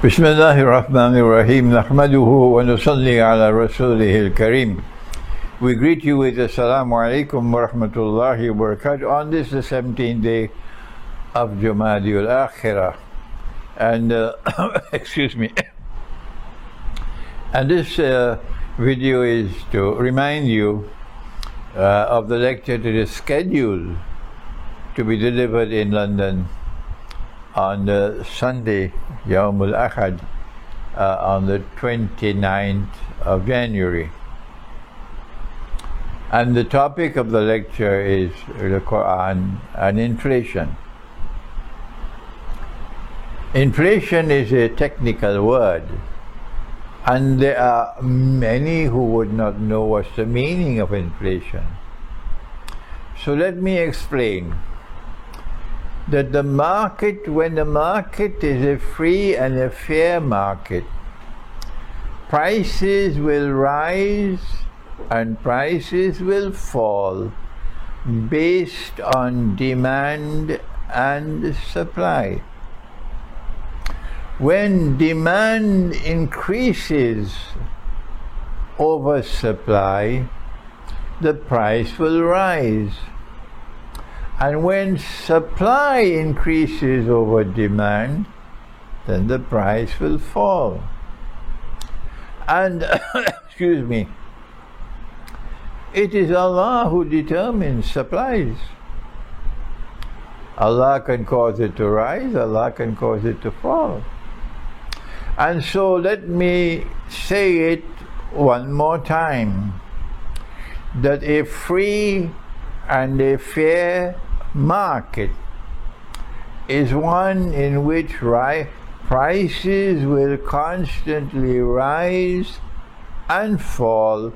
بسم الله الرحمن الرحيم نحمده ونصلي على رسوله الكريم. We greet you with Assalamu alaikum wa rahmatullahi wa barakatuh on this the 17th day of Jumadil Akhirah, and excuse me, and this video is to remind you of the lecture that is scheduled to be delivered in London on Sunday, Yawmul Ahad, on the 29th of January. And the topic of the lecture is the Quran and inflation. Inflation is a technical word, and there are many who would not know what's the meaning of inflation. So let me explain that the market, when the market is a free and a fair market, prices will rise and prices will fall based on demand and supply. When demand increases over supply, the price will rise. And when supply increases over demand, then the price will fall. And, excuse me, it is Allah who determines supplies. Allah can cause it to rise, Allah can cause it to fall. And so let me say it one more time, that a free and a fair market is one in which prices will constantly rise and fall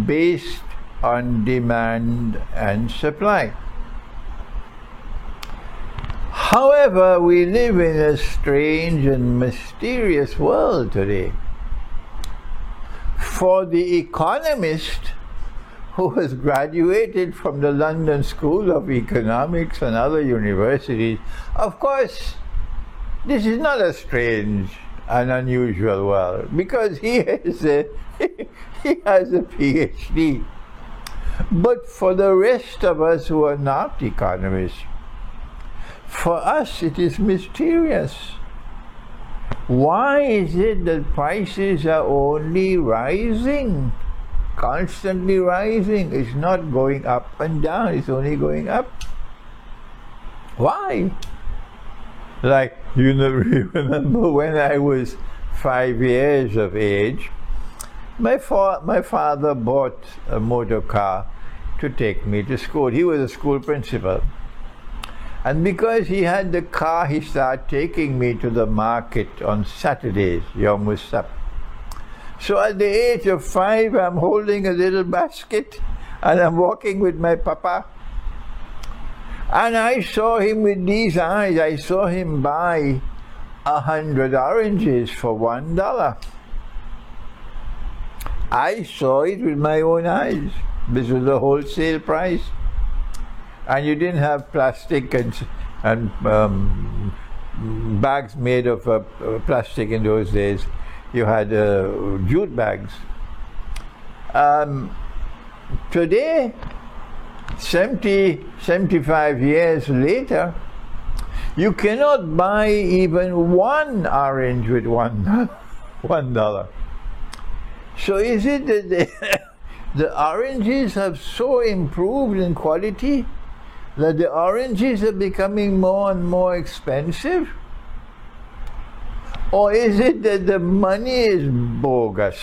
based on demand and supply. However, we live in a strange and mysterious world today. For the economist who has graduated from the London School of Economics and other universities, of course, this is not a strange and unusual world, because he has a PhD. But for the rest of us who are not economists, for us it is mysterious. Why is it that prices are only rising? Constantly rising. It's not going up and down, it's only going up. Why? Like, you know, remember when I was 5 years of age, my father bought a motor car to take me to school. He was a school principal. And because he had the car, he started taking me to the market on Saturdays, Yom Sab. So at the age of 5, I'm holding a little basket and I'm walking with my papa. And I saw him with these eyes. I saw him buy 100 oranges for $1. I saw it with my own eyes. This was the wholesale price. And you didn't have plastic and bags made of plastic in those days. You had jute bags. Today, 75 years later, you cannot buy even one orange with $1. So is it that the oranges have so improved in quality that the oranges are becoming more and more expensive? Or is it that the money is bogus,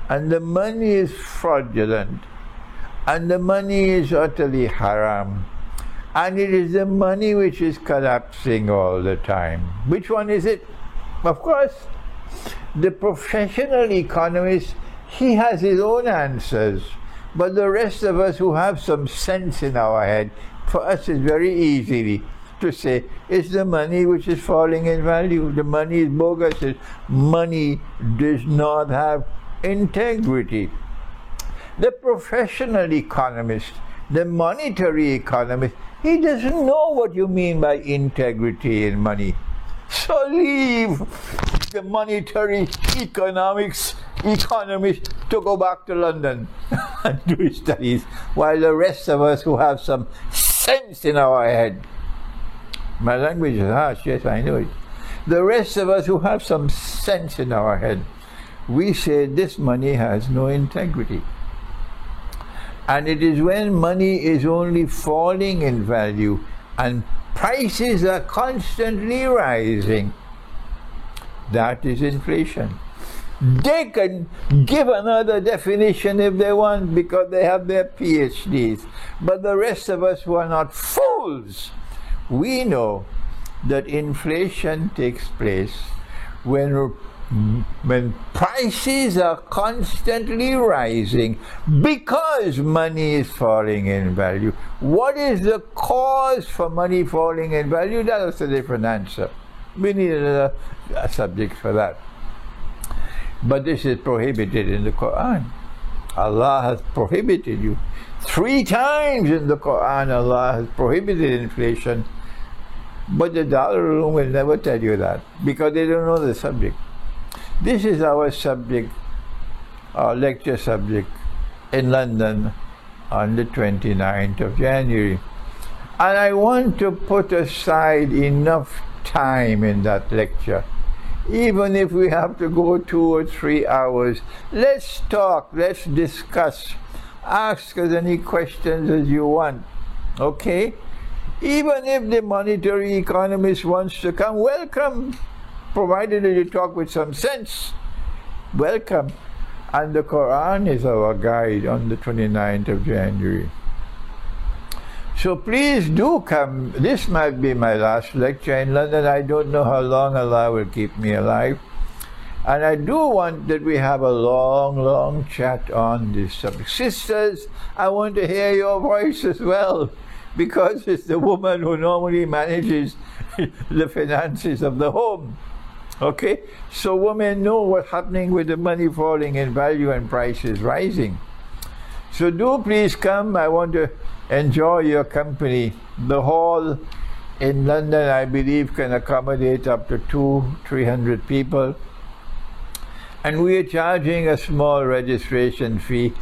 and the money is fraudulent, and the money is utterly haram, and it is the money which is collapsing all the time? Which one is it? Of course, the professional economist, he has his own answers, but the rest of us who have some sense in our head, for us it's very easy to say it's the money which is falling in value. The money is bogus. Money does not have integrity. The professional economist, the monetary economist, he doesn't know what you mean by integrity in money. So leave the monetary economists to go back to London and do his studies, while the rest of us who have some sense in our head, my language is harsh, yes, I know it. The rest of us who have some sense in our head, we say this money has no integrity. And it is when money is only falling in value and prices are constantly rising, that is inflation. They can give another definition if they want because they have their PhDs. But the rest of us who are not fools, we know that inflation takes place when prices are constantly rising because money is falling in value. What is the cause for money falling in value? That is a different answer. We need a subject for that. But this is prohibited in the Quran. Allah has prohibited you. 3 times in the Quran Allah has prohibited inflation. But the dollar room will never tell you that because they don't know the subject. This is our subject, our lecture subject in London on the 29th of January. And I want to put aside enough time in that lecture. Even if we have to go 2 or 3 hours, let's talk, let's discuss. Ask us any questions as you want, okay? Even if the monetary economist wants to come, welcome, provided that you talk with some sense. Welcome. And the Quran is our guide on the 29th of January. So please do come. This might be my last lecture in London. I don't know how long Allah will keep me alive. And I do want that we have a long chat on this subject. Sisters, I want to hear your voice as well, because it's the woman who normally manages the finances of the home. Okay? So women know what's happening with the money falling in value and prices rising. So do please come. I want to enjoy your company. The hall in London, I believe, can accommodate up to 200-300 people. And we are charging a small registration fee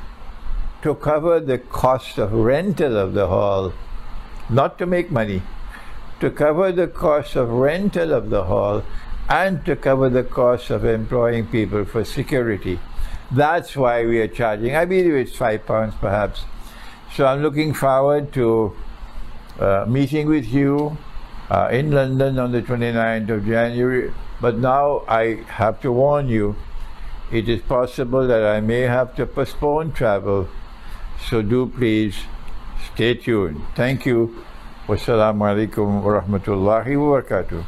to cover the cost of rental of the hall. Not to make money, to cover the cost of rental of the hall and to cover the cost of employing people for security. That's why we are charging. I believe it's £5 perhaps. So I'm looking forward to meeting with you in London on the 29th of January. But now I have to warn you, it is possible that I may have to postpone travel. So do please stay tuned. Thank you. Wassalamu alaikum wa rahmatullahi wa barakatuh.